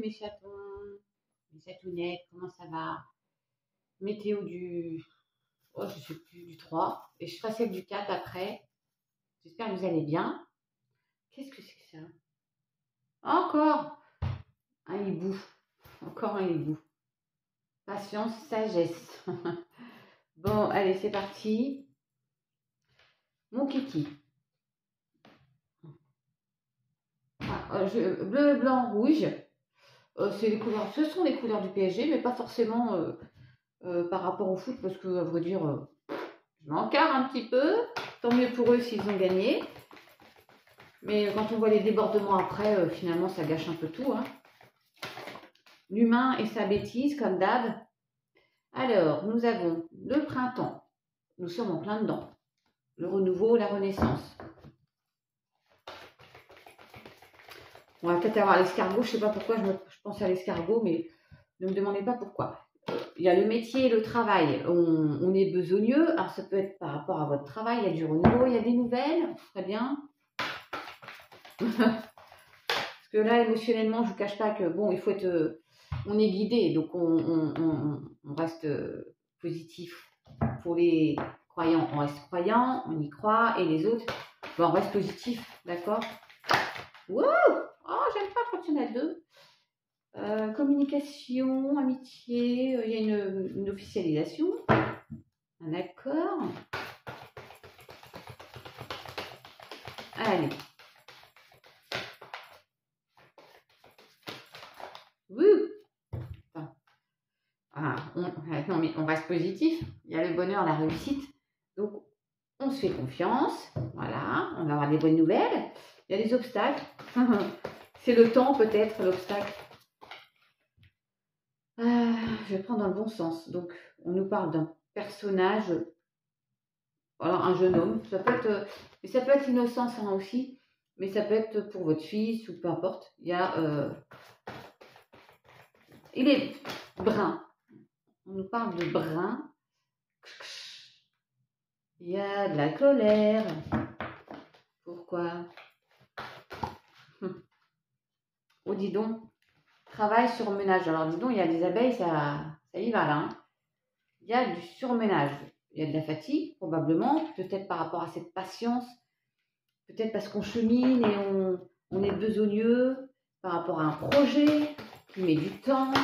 mes chatons, mes chatounettes, comment ça va? Météo du, oh, je sais plus, du 3. Et je ferai celle du 4 après. J'espère que vous allez bien. Qu'est-ce que c'est que ça? Encore un hibou. Encore un hibou. Patience, sagesse. Bon, allez, c'est parti. Mon kiki. Bleu, blanc, rouge. C'est les couleurs, ce sont les couleurs du PSG, mais pas forcément par rapport au foot, parce que, à vrai dire, je m'en carre un petit peu. Tant mieux pour eux s'ils ont gagné. Mais quand on voit les débordements après, finalement, ça gâche un peu tout. Hein. L'humain et sa bêtise, comme d'hab. Alors, nous avons le printemps. Nous sommes en plein dedans. Le renouveau, la renaissance. On va peut-être avoir l'escargot. Je ne sais pas pourquoi je pense à l'escargot, mais ne me demandez pas pourquoi. Il y a le métier, le travail. On est besogneux. Alors, ça peut être par rapport à votre travail. Il y a du renouveau, il y a des nouvelles. Très bien. Parce que là, émotionnellement, je ne vous cache pas que, bon, il faut être... on est guidé, donc on reste positif. Pour les croyants, on reste croyant, on y croit. Et les autres, ben, on reste positif, d'accord? Wow! Oh, j'aime pas quand il y en a deux. Communication, amitié, il y a une officialisation. Un accord. Allez. Wouh! Non, mais on reste positif. Il y a le bonheur, la réussite. Donc, on se fait confiance. Voilà. On va avoir des bonnes nouvelles. Il y a des obstacles. C'est le temps, peut-être, l'obstacle. Je vais prendre dans le bon sens. Donc, on nous parle d'un personnage, voilà, un jeune homme. Ça peut être, mais ça peut être l'innocence hein, aussi, mais ça peut être pour votre fils ou peu importe. Il y a, il est brun. On nous parle de brun. Il y a de la colère. Pourquoi? Oh, dis donc. Travail sur ménage. Alors, dis donc, il y a des abeilles, ça y va là. Hein. Il y a du surménage. Il y a de la fatigue, probablement. Peut-être par rapport à cette patience. Peut-être parce qu'on chemine et on est besogneux par rapport à un projet qui met du temps.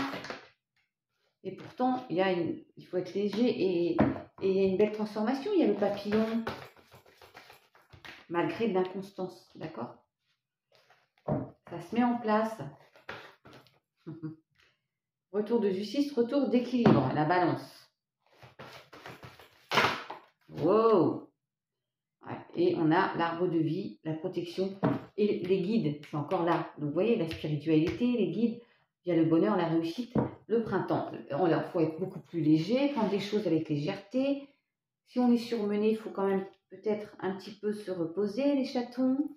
Et pourtant, il faut être léger et il y a une belle transformation. Il y a le papillon, malgré de l'inconstance. D'accord? Ça se met en place. Retour de justice, retour d'équilibre, la balance. Wow! Ouais. Et on a l'arbre de vie, la protection et les guides. C'est encore là. Donc, vous voyez, la spiritualité, les guides, il y a le bonheur, la réussite, le printemps. Il faut être beaucoup plus léger, prendre les choses avec légèreté. Si on est surmené, il faut quand même peut-être un petit peu se reposer, les chatons.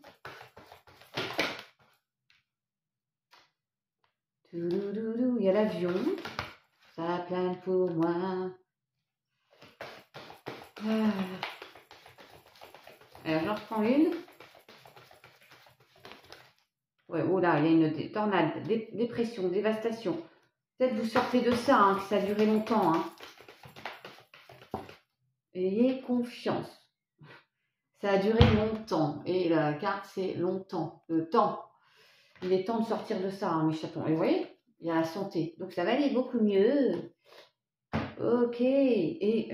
Il y a l'avion. Ça plane pour moi. Alors, j'en reprends une. Ouais, oh là, il y a une tornade, dépression, dévastation. Peut-être vous sortez de ça, hein, que ça a duré longtemps. Hein. Ayez confiance. Ça a duré longtemps. Et la carte, c'est longtemps. Le temps. Il est temps de sortir de ça, hein, mes chatons. Et vous voyez, il y a la santé. Donc, ça va aller beaucoup mieux. Ok. Et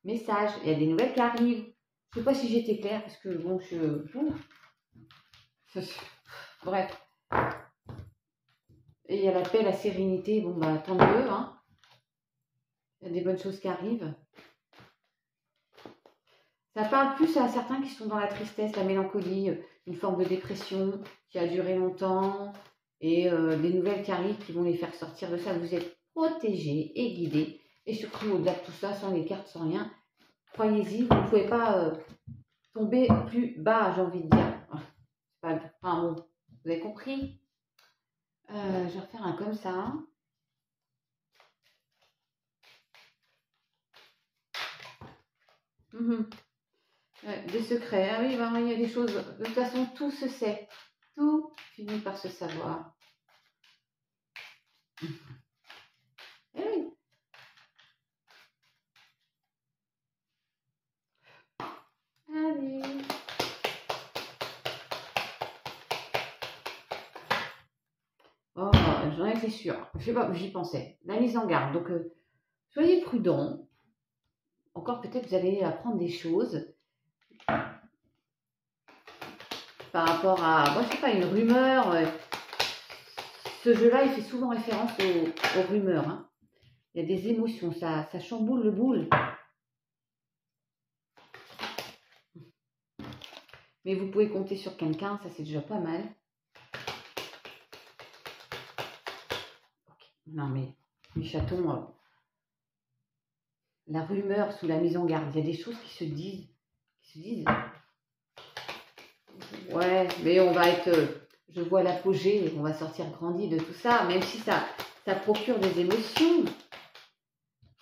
message. Il y a des nouvelles qui arrivent. Je ne sais pas si j'étais claire, parce que bon, bref. Et il y a la paix, la sérénité. Bon, bah, tant mieux. Hein. Il y a des bonnes choses qui arrivent. Ça parle plus à certains qui sont dans la tristesse, la mélancolie, une forme de dépression qui a duré longtemps et des nouvelles qui arrivent qui vont les faire sortir de ça. Vous êtes protégés et guidés. Et surtout, au-delà de tout ça, sans les cartes, sans rien, croyez-y, vous ne pouvez pas tomber plus bas, j'ai envie de dire. Enfin bon, vous avez compris? Je vais refaire un comme ça. Des secrets. Ah oui, ben, il y a des choses. De toute façon, tout se sait. Tout finit par se savoir. Eh oui. Allez. Oh, j'en étais sûre. Je sais pas, j'y pensais. La mise en garde. Donc, soyez prudents. Encore peut-être vous allez apprendre des choses par rapport à, moi je sais pas, une rumeur. Ce jeu-là, il fait souvent référence aux rumeurs. Hein. Il y a des émotions, ça chamboule le boule. Mais vous pouvez compter sur quelqu'un, ça c'est déjà pas mal. Okay. Non mais, les chatons, la rumeur sous la mise en garde, il y a des choses qui se disent. Ouais, mais on va être, je vois l'apogée, on va sortir grandi de tout ça, même si ça procure des émotions.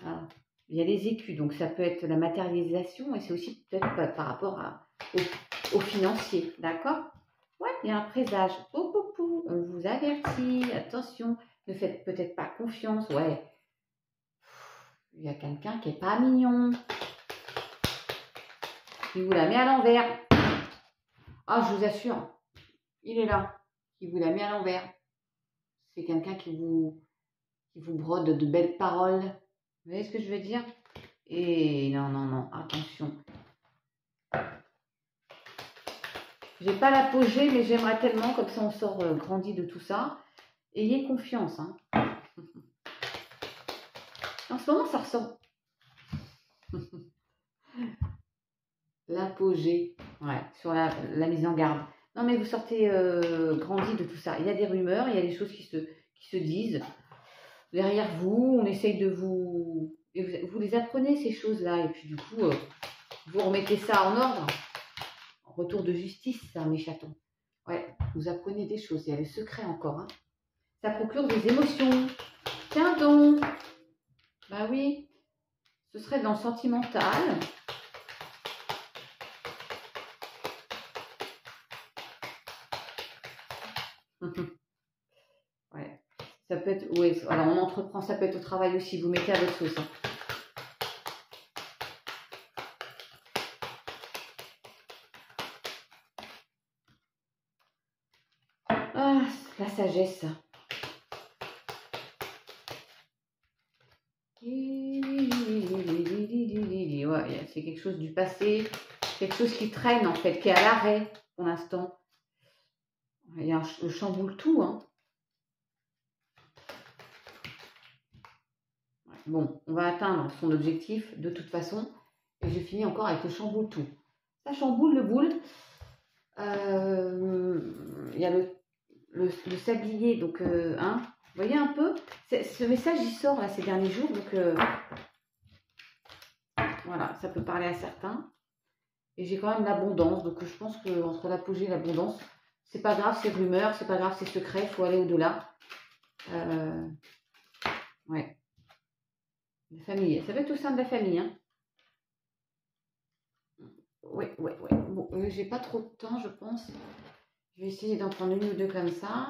Ah, il y a les écus, donc ça peut être la matérialisation et c'est aussi peut-être par rapport au financier, d'accord? Ouais, il y a un présage. On vous avertit, attention, ne faites peut-être pas confiance. Ouais, il y a quelqu'un qui n'est pas mignon, qui vous la met à l'envers. Ah, je vous assure, il est là, qui vous la met à l'envers. C'est quelqu'un qui vous brode de belles paroles. Vous voyez ce que je veux dire? Et non, attention. J'ai pas l'apogée, mais j'aimerais tellement, comme ça on sort grandi de tout ça. Ayez confiance. Hein. En ce moment, ça ressort. L'apogée, ouais, sur la mise en garde. Non, mais vous sortez grandi de tout ça. Il y a des rumeurs, il y a des choses qui se disent. Derrière vous, on essaye de vous... Vous les apprenez, ces choses-là. Et puis du coup, vous remettez ça en ordre. Retour de justice, ça, mes chatons. Ouais, vous apprenez des choses. Il y a des secrets encore. Hein. Ça procure des émotions. Tiens donc. Bah oui. Ce serait dans le sentimental. Ouais. Ça peut être... Oui, alors on entreprend, ça peut être au travail aussi. Vous mettez à votre sauce. Hein. Ah, la sagesse. Ouais, c'est quelque chose du passé, quelque chose qui traîne en fait, qui est à l'arrêt pour l'instant. Il y a le chamboule tout. Hein. Bon, on va atteindre son objectif de toute façon. Et je finis encore avec le chamboule tout. Ça chamboule le boule. Il y a le sablier, donc hein, vous voyez un peu, ce message il sort là ces derniers jours, donc voilà, ça peut parler à certains. Et j'ai quand même l'abondance, donc je pense que entre l'apogée et l'abondance, c'est pas grave, c'est rumeur, c'est pas grave, c'est secret, il faut aller au-delà. Ouais. La famille, ça va être au sein de la famille. Hein. Ouais. Bon, j'ai pas trop de temps, je pense. Je vais essayer d'en prendre une ou deux comme ça.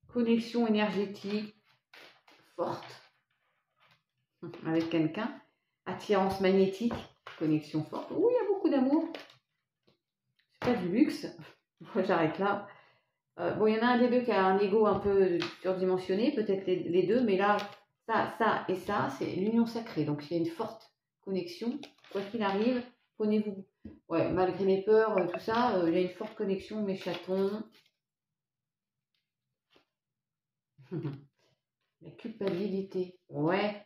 Connexion énergétique forte avec quelqu'un. Attirance magnétique, connexion forte. Oh, il y a beaucoup d'amour. C'est pas du luxe. Moi, j'arrête là. Bon, il y en a un des deux qui a un ego un peu surdimensionné, peut-être les deux, mais là, ça et ça, c'est l'union sacrée. Donc, il y a une forte connexion. Quoi qu'il arrive, prenez-vous. Ouais, malgré mes peurs, tout ça, il y a une forte connexion, mes chatons. La culpabilité, ouais.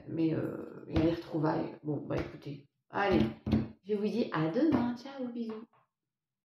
Mais il y a les retrouvailles. Bon, bah écoutez, allez, je vous dis à demain. Ciao, bisous.